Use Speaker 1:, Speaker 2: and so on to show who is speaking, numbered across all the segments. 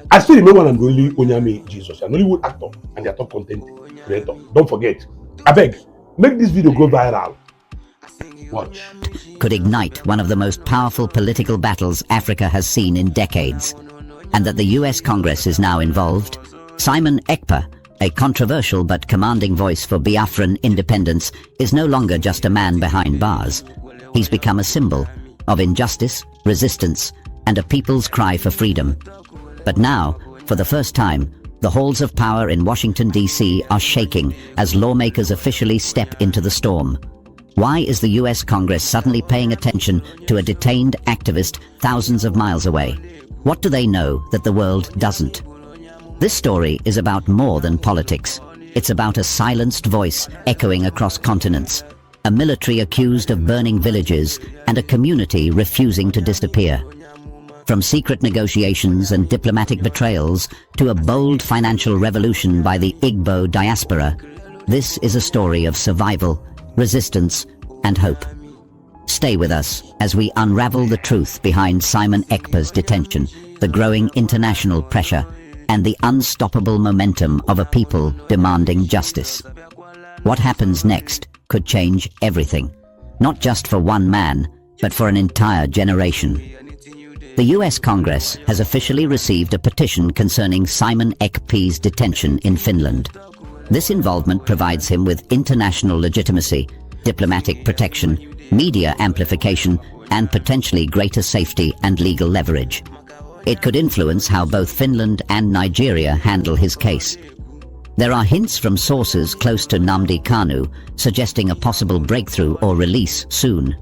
Speaker 1: I still remember when I'm the only Onyame Jesus, an Hollywood actor and their top content creator. Don't forget. I beg, make this video go viral. Watch.
Speaker 2: Could ignite one of the most powerful political battles Africa has seen in decades. And that the US Congress is now involved. Simon Ekpa, a controversial but commanding voice for Biafran independence, is no longer just a man behind bars. He's become a symbol of injustice, resistance, and a people's cry for freedom. But now, for the first time, the halls of power in Washington, D.C. are shaking as lawmakers officially step into the storm. Why is the US Congress suddenly paying attention to a detained activist thousands of miles away? What do they know that the world doesn't? This story is about more than politics. It's about a silenced voice echoing across continents, a military accused of burning villages, and a community refusing to disappear. From secret negotiations and diplomatic betrayals to a bold financial revolution by the Igbo diaspora, this is a story of survival, resistance, and hope. Stay with us as we unravel the truth behind Simon Ekpa's detention, the growing international pressure, and the unstoppable momentum of a people demanding justice. What happens next could change everything, not just for one man, but for an entire generation. The US Congress has officially received a petition concerning Simon Ekpa's detention in Finland. This involvement provides him with international legitimacy, diplomatic protection, media amplification, and potentially greater safety and legal leverage. It could influence how both Finland and Nigeria handle his case. There are hints from sources close to Nnamdi Kanu suggesting a possible breakthrough or release soon.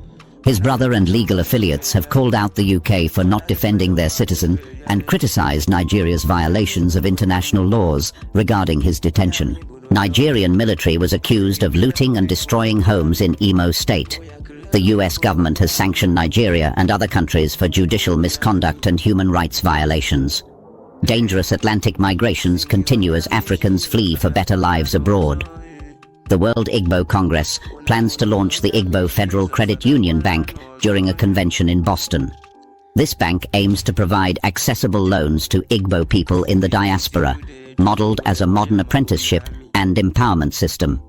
Speaker 2: His brother and legal affiliates have called out the UK for not defending their citizen and criticized Nigeria's violations of international laws regarding his detention. Nigerian military was accused of looting and destroying homes in Imo State. The US government has sanctioned Nigeria and other countries for judicial misconduct and human rights violations. Dangerous Atlantic migrations continue as Africans flee for better lives abroad. The World Igbo Congress plans to launch the Igbo Federal Credit Union Bank during a convention in Boston. This bank aims to provide accessible loans to Igbo people in the diaspora, modeled as a modern apprenticeship and empowerment system.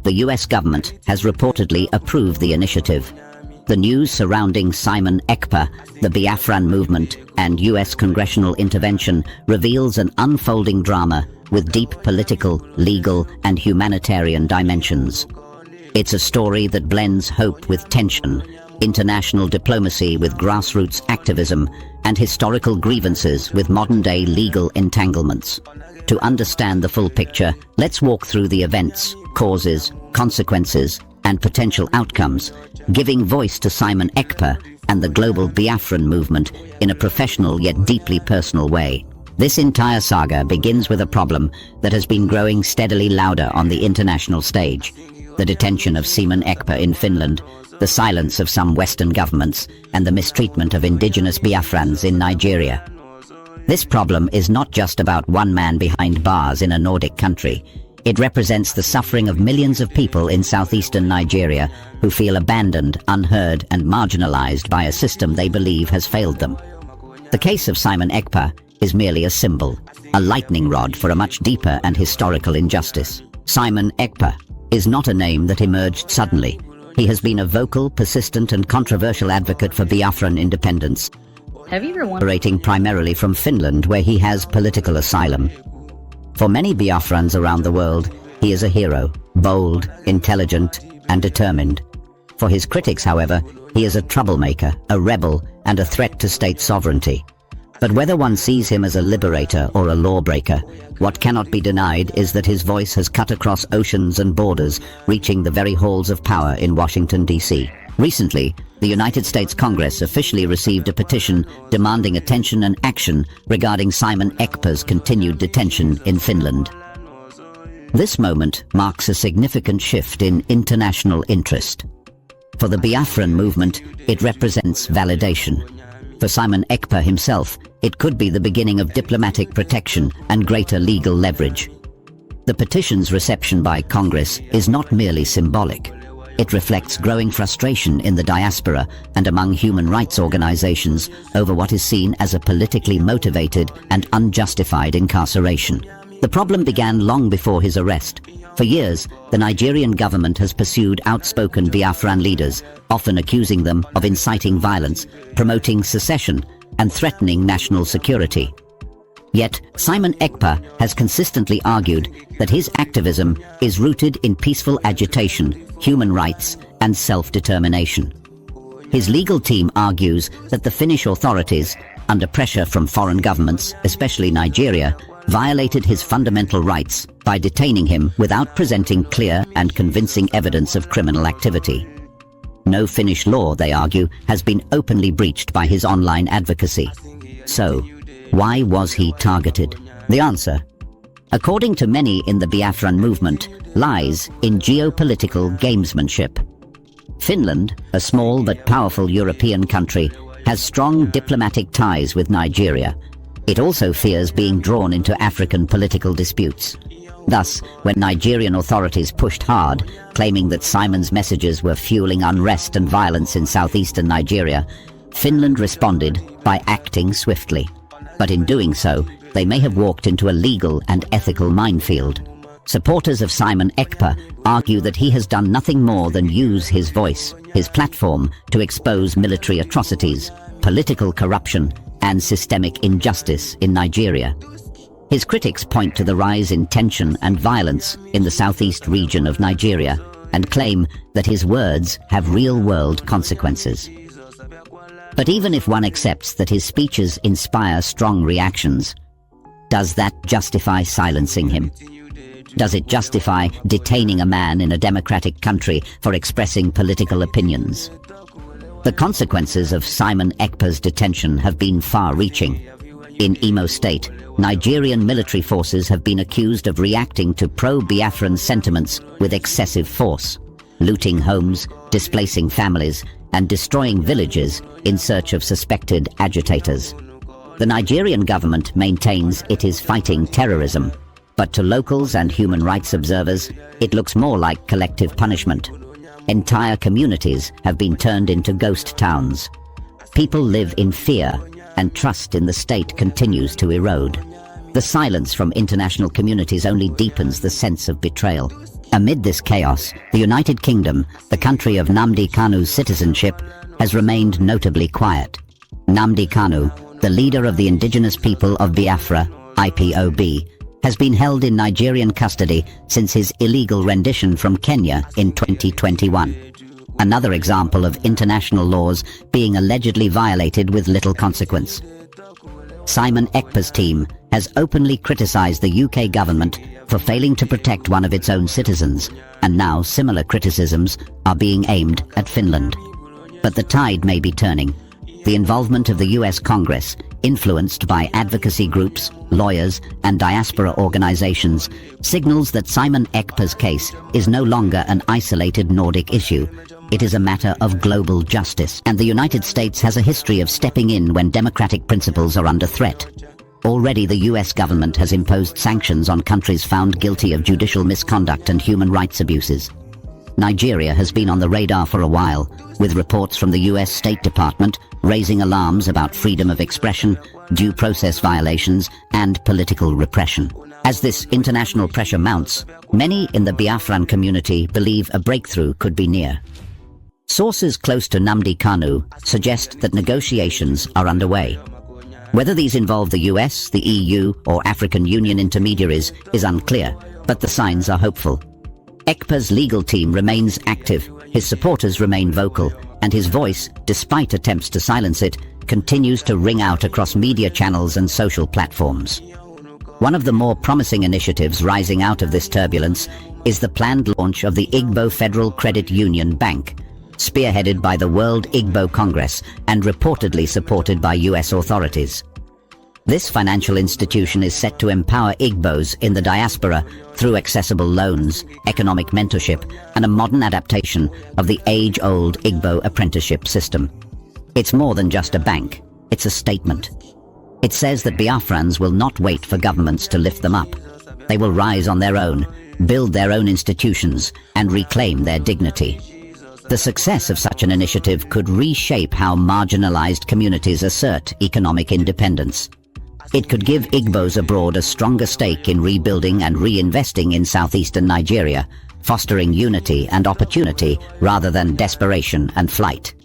Speaker 2: The US government has reportedly approved the initiative. The news surrounding Simon Ekpa, the Biafran movement, and US congressional intervention reveals an unfolding drama with deep political, legal, and humanitarian dimensions. It's a story that blends hope with tension, international diplomacy with grassroots activism, and historical grievances with modern-day legal entanglements. To understand the full picture, let's walk through the events, causes, consequences, and potential outcomes, giving voice to Simon Ekpa and the global Biafran movement in a professional yet deeply personal way. This entire saga begins with a problem that has been growing steadily louder on the international stage: the detention of Simon Ekpa in Finland, the silence of some Western governments, and the mistreatment of indigenous Biafrans in Nigeria. This problem is not just about one man behind bars in a Nordic country. It represents the suffering of millions of people in southeastern Nigeria who feel abandoned, unheard, and marginalized by a system they believe has failed them. The case of Simon Ekpa is merely a symbol, a lightning rod for a much deeper and historical injustice. Simon Ekpa is not a name that emerged suddenly. He has been a vocal, persistent, and controversial advocate for Biafran independence, operating primarily from Finland, where he has political asylum. For many Biafrans around the world, he is a hero, bold, intelligent, and determined. For his critics, however, he is a troublemaker, a rebel, and a threat to state sovereignty. But whether one sees him as a liberator or a lawbreaker, what cannot be denied is that his voice has cut across oceans and borders, reaching the very halls of power in Washington, D.C. Recently, the United States Congress officially received a petition demanding attention and action regarding Simon Ekpa's continued detention in Finland. This moment marks a significant shift in international interest. For the Biafran movement, it represents validation. For Simon Ekpa himself, it could be the beginning of diplomatic protection and greater legal leverage. The petition's reception by Congress is not merely symbolic. It reflects growing frustration in the diaspora and among human rights organizations over what is seen as a politically motivated and unjustified incarceration. The problem began long before his arrest. For years, the Nigerian government has pursued outspoken Biafran leaders, often accusing them of inciting violence, promoting secession, and threatening national security. Yet, Simon Ekpa has consistently argued that his activism is rooted in peaceful agitation, human rights, and self-determination. His legal team argues that the Finnish authorities, under pressure from foreign governments, especially Nigeria, violated his fundamental rights by detaining him without presenting clear and convincing evidence of criminal activity. No Finnish law, they argue, has been openly breached by his online advocacy. So, why was he targeted? The answer, according to many in the Biafran movement, lies in geopolitical gamesmanship. Finland, a small but powerful European country, has strong diplomatic ties with Nigeria. It also fears being drawn into African political disputes. Thus, when Nigerian authorities pushed hard, claiming that Simon's messages were fueling unrest and violence in southeastern Nigeria, Finland responded by acting swiftly. But in doing so, they may have walked into a legal and ethical minefield. Supporters of Simon Ekpa argue that he has done nothing more than use his voice, his platform, to expose military atrocities, political corruption, and systemic injustice in Nigeria. His critics point to the rise in tension and violence in the southeast region of Nigeria and claim that his words have real-world consequences. But even if one accepts that his speeches inspire strong reactions, does that justify silencing him? Does it justify detaining a man in a democratic country for expressing political opinions? The consequences of Simon Ekpa's detention have been far-reaching. In Imo State, Nigerian military forces have been accused of reacting to pro-Biafran sentiments with excessive force, looting homes, displacing families, and destroying villages in search of suspected agitators. The Nigerian government maintains it is fighting terrorism, but to locals and human rights observers, it looks more like collective punishment. Entire communities have been turned into ghost towns. People live in fear, and trust in the state continues to erode. The silence from international communities only deepens the sense of betrayal. Amid this chaos, the United Kingdom, the country of Nnamdi Kanu's citizenship, has remained notably quiet. Nnamdi Kanu, the leader of the indigenous people of Biafra, IPOB, has been held in Nigerian custody since his illegal rendition from Kenya in 2021. Another example of international laws being allegedly violated with little consequence. Simon Ekpa's team has openly criticized the UK government for failing to protect one of its own citizens, and now similar criticisms are being aimed at Finland. But the tide may be turning. The involvement of the US Congress, influenced by advocacy groups, lawyers, and diaspora organizations, signals that Simon Ekpa's case is no longer an isolated Nordic issue. It is a matter of global justice, and the United States has a history of stepping in when democratic principles are under threat. Already the US government has imposed sanctions on countries found guilty of judicial misconduct and human rights abuses. Nigeria has been on the radar for a while, with reports from the US State Department raising alarms about freedom of expression, due process violations, and political repression. As this international pressure mounts, many in the Biafran community believe a breakthrough could be near. Sources close to Nnamdi Kanu suggest that negotiations are underway. Whether these involve the US, the EU, or African Union intermediaries is unclear, but the signs are hopeful. Ekpa's legal team remains active, his supporters remain vocal, and his voice, despite attempts to silence it, continues to ring out across media channels and social platforms. One of the more promising initiatives rising out of this turbulence is the planned launch of the Igbo Federal Credit Union Bank, spearheaded by the World Igbo Congress and reportedly supported by US authorities. This financial institution is set to empower Igbos in the diaspora through accessible loans, economic mentorship, and a modern adaptation of the age-old Igbo apprenticeship system. It's more than just a bank, it's a statement. It says that Biafrans will not wait for governments to lift them up. They will rise on their own, build their own institutions, and reclaim their dignity. The success of such an initiative could reshape how marginalized communities assert economic independence. It could give Igbos abroad a stronger stake in rebuilding and reinvesting in southeastern Nigeria, fostering unity and opportunity rather than desperation and flight.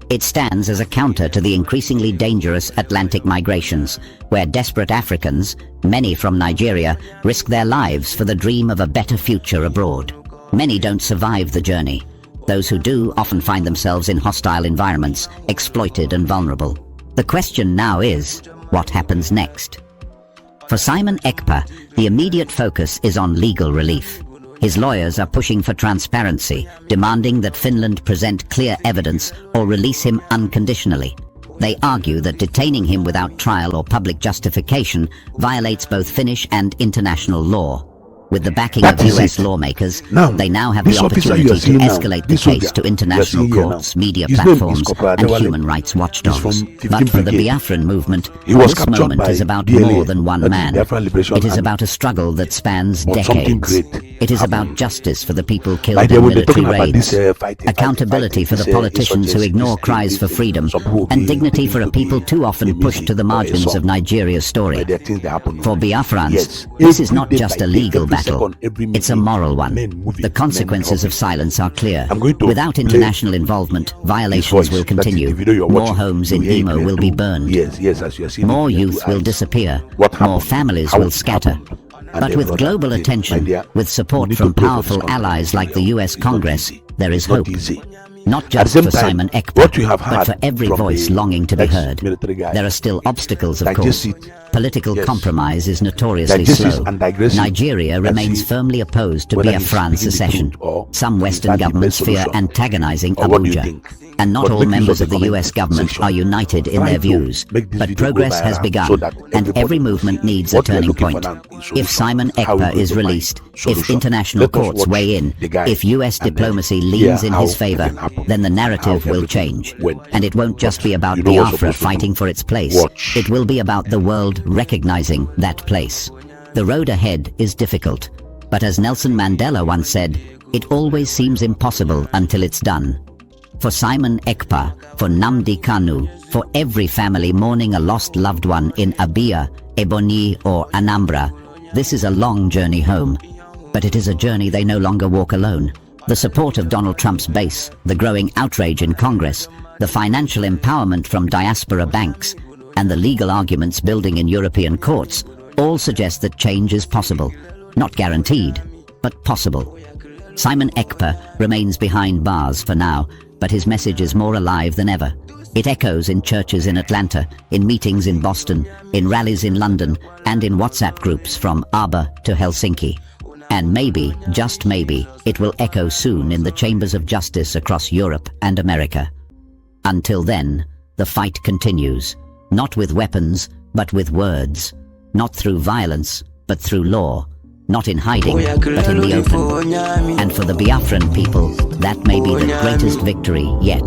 Speaker 2: It stands as a counter to the increasingly dangerous Atlantic migrations, where desperate Africans, many from Nigeria, risk their lives for the dream of a better future abroad. Many don't survive the journey. Those who do often find themselves in hostile environments, exploited and vulnerable. The question now is, what happens next? For Simon Ekpa, the immediate focus is on legal relief. His lawyers are pushing for transparency, demanding that Finland present clear evidence or release him unconditionally. They argue that detaining him without trial or public justification violates both Finnish and international law. With the backing of US lawmakers, they now have the opportunity to escalate the case to international courts, media platforms, and human rights watchdogs. But for the Biafran movement, this moment is about more than one man. It is about a struggle that spans decades. It is about justice for the people killed in military raids, accountability for the politicians who ignore cries for freedom, and dignity for a people too often pushed to the margins of Nigeria's story. For Biafrans, this is not just a legal battle. It's a moral one. The consequences of silence are clear. Without international involvement, violations will continue. More homes in Imo will be burned. More youth will disappear. More families will scatter. But with global attention, with support from powerful allies like the US Congress, there is hope. Not just for Simon Ekpa, but for every voice longing to be heard. There are still obstacles, of course. Political compromise is notoriously slow. Nigeria remains firmly opposed to Biafran secession. Some Western governments fear antagonizing Abuja. And not all members of the US government are united in their views. But progress has begun, and every movement needs a turning point. If Simon Ekpa is released, if international courts weigh in, if US diplomacy leans in his favor, then the narrative will change. And it won't just be about Biafra fighting for its place. It will be about the world recognizing that place. The road ahead is difficult, but as Nelson Mandela once said, it always seems impossible until it's done. For Simon Ekpa, for Nnamdi Kanu, for every family mourning a lost loved one in Abia, Ebonyi or Anambra, this is a long journey home. But it is a journey they no longer walk alone. The support of Donald Trump's base, the growing outrage in Congress, the financial empowerment from diaspora banks, and the legal arguments building in European courts all suggest that change is possible. Not guaranteed, but possible. Simon Ekpa remains behind bars for now, but his message is more alive than ever. It echoes in churches in Atlanta, in meetings in Boston, in rallies in London, and in WhatsApp groups from Aba to Helsinki. And maybe, just maybe, it will echo soon in the chambers of justice across Europe and America. Until then, the fight continues, not with weapons, but with words, not through violence, but through law, not in hiding, but in the open. And for the Biafran people, that may be the greatest victory yet.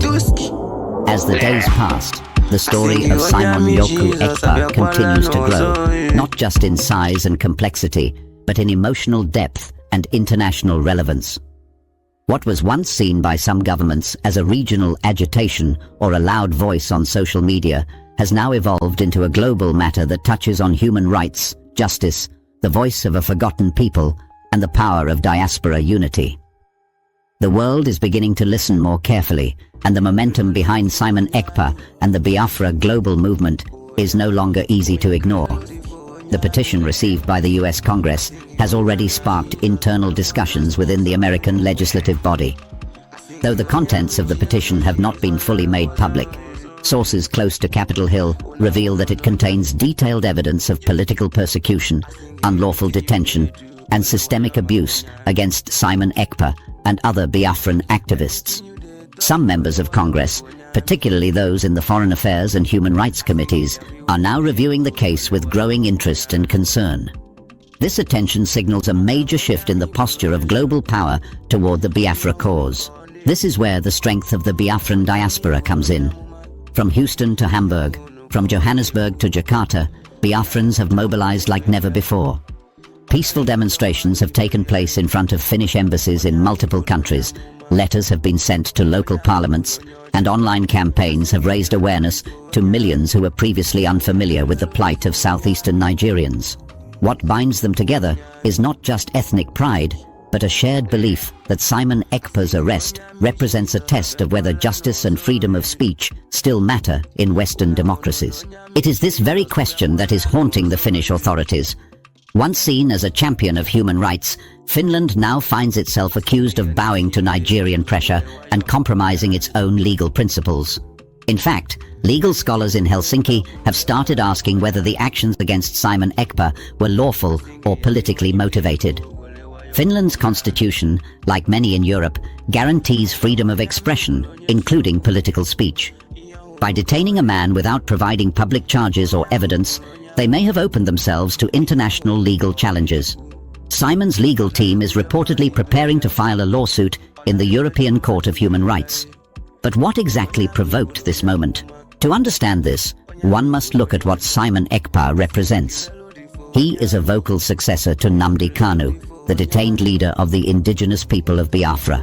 Speaker 2: As the days passed, the story of Simon Yoku Ekpa continues to grow, not just in size and complexity, but in emotional depth and international relevance. What was once seen by some governments as a regional agitation or a loud voice on social media has now evolved into a global matter that touches on human rights, justice, the voice of a forgotten people, and the power of diaspora unity. The world is beginning to listen more carefully, and the momentum behind Simon Ekpa and the Biafra global movement is no longer easy to ignore. The petition received by the US Congress has already sparked internal discussions within the American legislative body. Though the contents of the petition have not been fully made public, sources close to Capitol Hill reveal that it contains detailed evidence of political persecution, unlawful detention, and systemic abuse against Simon Ekpa and other Biafran activists. Some members of Congress, particularly those in the Foreign Affairs and Human Rights Committees, are now reviewing the case with growing interest and concern. This attention signals a major shift in the posture of global power toward the Biafra cause. This is where the strength of the Biafran diaspora comes in. From Houston to Hamburg, from Johannesburg to Jakarta, Biafrans have mobilized like never before. Peaceful demonstrations have taken place in front of Finnish embassies in multiple countries, Letters have been sent to local parliaments, and online campaigns have raised awareness to millions who were previously unfamiliar with the plight of southeastern Nigerians. What binds them together is not just ethnic pride, but a shared belief that Simon Ekpa's arrest represents a test of whether justice and freedom of speech still matter in Western democracies. It is this very question that is haunting the Finnish authorities. Once seen as a champion of human rights, Finland now finds itself accused of bowing to Nigerian pressure and compromising its own legal principles. In fact, legal scholars in Helsinki have started asking whether the actions against Simon Ekpa were lawful or politically motivated. Finland's constitution, like many in Europe, guarantees freedom of expression, including political speech. By detaining a man without providing public charges or evidence, they may have opened themselves to international legal challenges. Simon's legal team is reportedly preparing to file a lawsuit in the European Court of Human Rights. But what exactly provoked this moment? To understand this, one must look at what Simon Ekpa represents. He is a vocal successor to Nnamdi Kanu, the detained leader of the indigenous people of Biafra.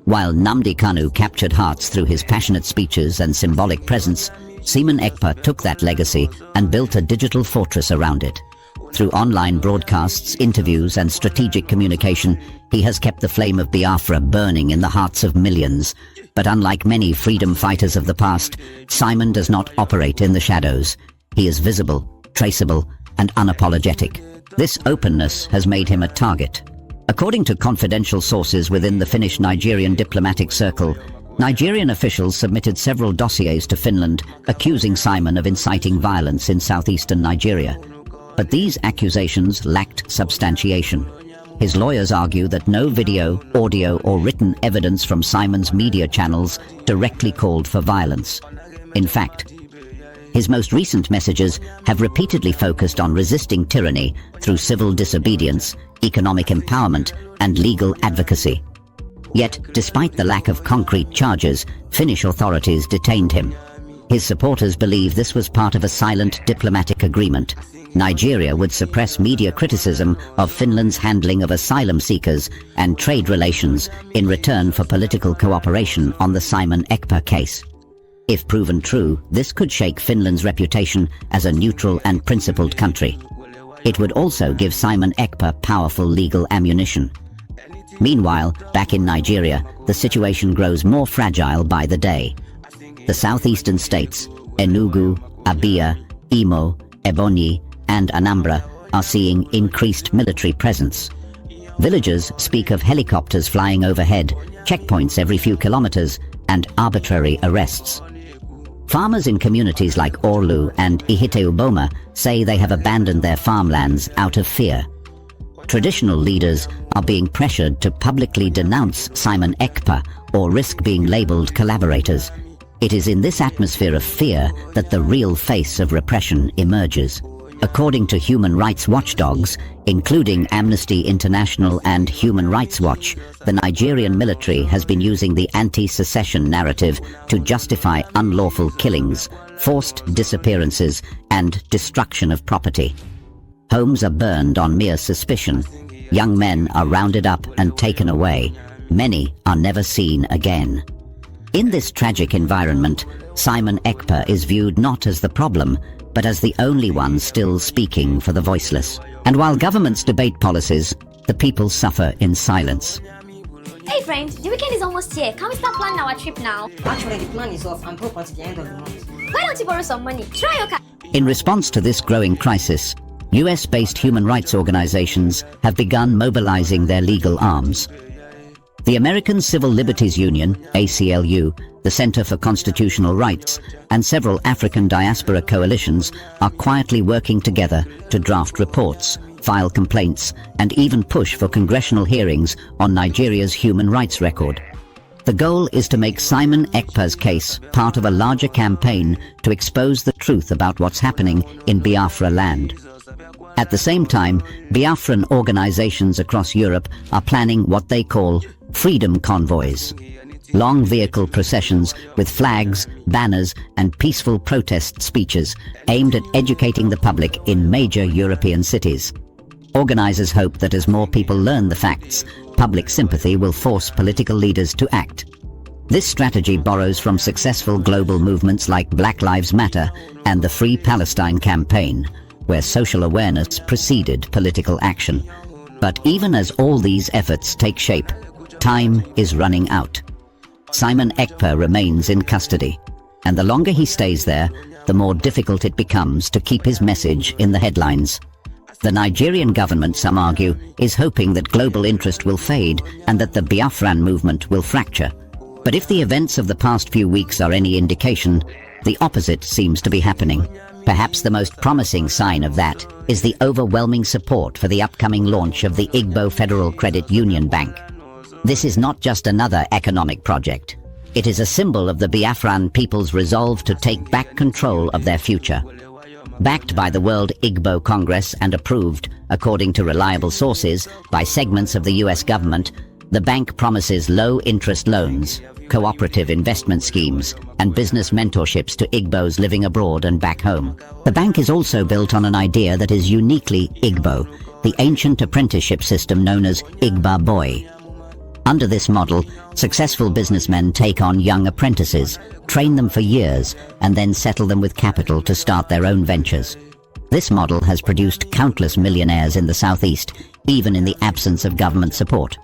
Speaker 2: While Nnamdi Kanu captured hearts through his passionate speeches and symbolic presence, Simon Ekpa took that legacy and built a digital fortress around it. Through online broadcasts, interviews, and strategic communication, he has kept the flame of Biafra burning in the hearts of millions. But unlike many freedom fighters of the past, Simon does not operate in the shadows. He is visible, traceable, and unapologetic. This openness has made him a target. According to confidential sources within the Finnish-Nigerian diplomatic circle, Nigerian officials submitted several dossiers to Finland accusing Simon of inciting violence in southeastern Nigeria. But these accusations lacked substantiation. His lawyers argue that no video, audio, or written evidence from Simon's media channels directly called for violence. In fact, his most recent messages have repeatedly focused on resisting tyranny through civil disobedience, economic empowerment, and legal advocacy. Yet, despite the lack of concrete charges, Finnish authorities detained him. His supporters believe this was part of a silent diplomatic agreement. Nigeria would suppress media criticism of Finland's handling of asylum seekers and trade relations in return for political cooperation on the Simon Ekpa case. If proven true, this could shake Finland's reputation as a neutral and principled country. It would also give Simon Ekpa powerful legal ammunition. Meanwhile, back in Nigeria, the situation grows more fragile by the day. The southeastern states, Enugu, Abia, Imo, Ebonyi, and Anambra, are seeing increased military presence. Villagers speak of helicopters flying overhead, checkpoints every few kilometers, and arbitrary arrests. Farmers in communities like Orlu and Ihiteuboma say they have abandoned their farmlands out of fear. Traditional leaders are being pressured to publicly denounce Simon Ekpa or risk being labeled collaborators. It is in this atmosphere of fear that the real face of repression emerges. According to human rights watchdogs, including Amnesty International and Human Rights Watch, the Nigerian military has been using the anti-secession narrative to justify unlawful killings, forced disappearances, and destruction of property. Homes are burned on mere suspicion. Young men are rounded up and taken away. Many are never seen again. In this tragic environment, Simon Ekpa is viewed not as the problem, but as the only one still speaking for the voiceless. And while governments debate policies, the people suffer in silence.
Speaker 3: Hey friend, the weekend is almost here. Can we start planning our trip now?
Speaker 4: Actually, the plan is off. I'm broke until the end of the month.
Speaker 3: Why don't you borrow some money? Try your car.
Speaker 2: In response to this growing crisis, US-based human rights organizations have begun mobilizing their legal arms. The American Civil Liberties Union, ACLU, the Center for Constitutional Rights, and several African diaspora coalitions are quietly working together to draft reports, file complaints, and even push for congressional hearings on Nigeria's human rights record. The goal is to make Simon Ekpa's case part of a larger campaign to expose the truth about what's happening in Biafra land. At the same time, Biafran organizations across Europe are planning what they call freedom convoys. Long vehicle processions with flags, banners, and peaceful protest speeches aimed at educating the public in major European cities. Organizers hope that as more people learn the facts, public sympathy will force political leaders to act. This strategy borrows from successful global movements like Black Lives Matter and the Free Palestine campaign, where social awareness preceded political action. But even as all these efforts take shape, time is running out. Simon Ekpa remains in custody, and the longer he stays there, the more difficult it becomes to keep his message in the headlines. The Nigerian government, some argue, is hoping that global interest will fade and that the Biafran movement will fracture. But if the events of the past few weeks are any indication, the opposite seems to be happening. Perhaps the most promising sign of that is the overwhelming support for the upcoming launch of the Igbo Federal Credit Union Bank. This is not just another economic project. It is a symbol of the Biafran people's resolve to take back control of their future. Backed by the World Igbo Congress and approved, according to reliable sources, by segments of the US government, the bank promises low-interest loans, cooperative investment schemes, and business mentorships to Igbos living abroad and back home. The bank is also built on an idea that is uniquely Igbo, the ancient apprenticeship system known as Igba Boy. Under this model, successful businessmen take on young apprentices, train them for years, and then settle them with capital to start their own ventures. This model has produced countless millionaires in the Southeast, even in the absence of government support.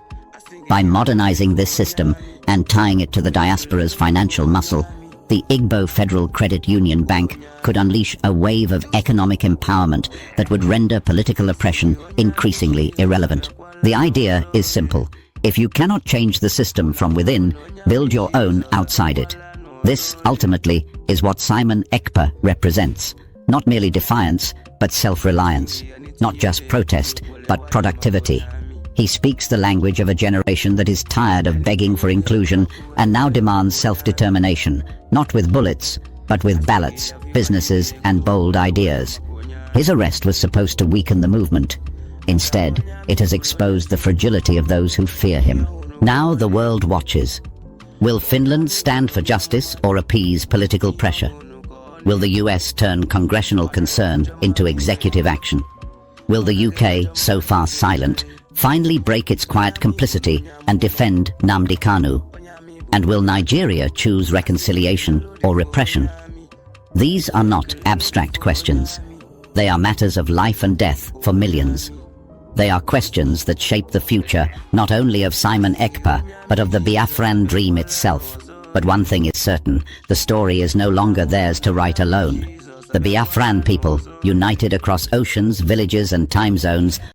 Speaker 2: By modernizing this system and tying it to the diaspora's financial muscle, the Igbo Federal Credit Union Bank could unleash a wave of economic empowerment that would render political oppression increasingly irrelevant. The idea is simple. If you cannot change the system from within, build your own outside it. This, ultimately, is what Simon Ekpa represents. Not merely defiance, but self-reliance. Not just protest, but productivity. He speaks the language of a generation that is tired of begging for inclusion and now demands self-determination, not with bullets, but with ballots, businesses, and bold ideas. His arrest was supposed to weaken the movement. Instead, it has exposed the fragility of those who fear him. Now the world watches. Will Finland stand for justice or appease political pressure? Will the US turn congressional concern into executive action? Will the UK, so far silent, finally break its quiet complicity and defend Nnamdi Kanu? And will Nigeria choose reconciliation or repression? These are not abstract questions. They are matters of life and death for millions. They are questions that shape the future not only of Simon Ekpa, but of the Biafran dream itself. But one thing is certain, the story is no longer theirs to write alone. The Biafran people, united across oceans, villages and time zones,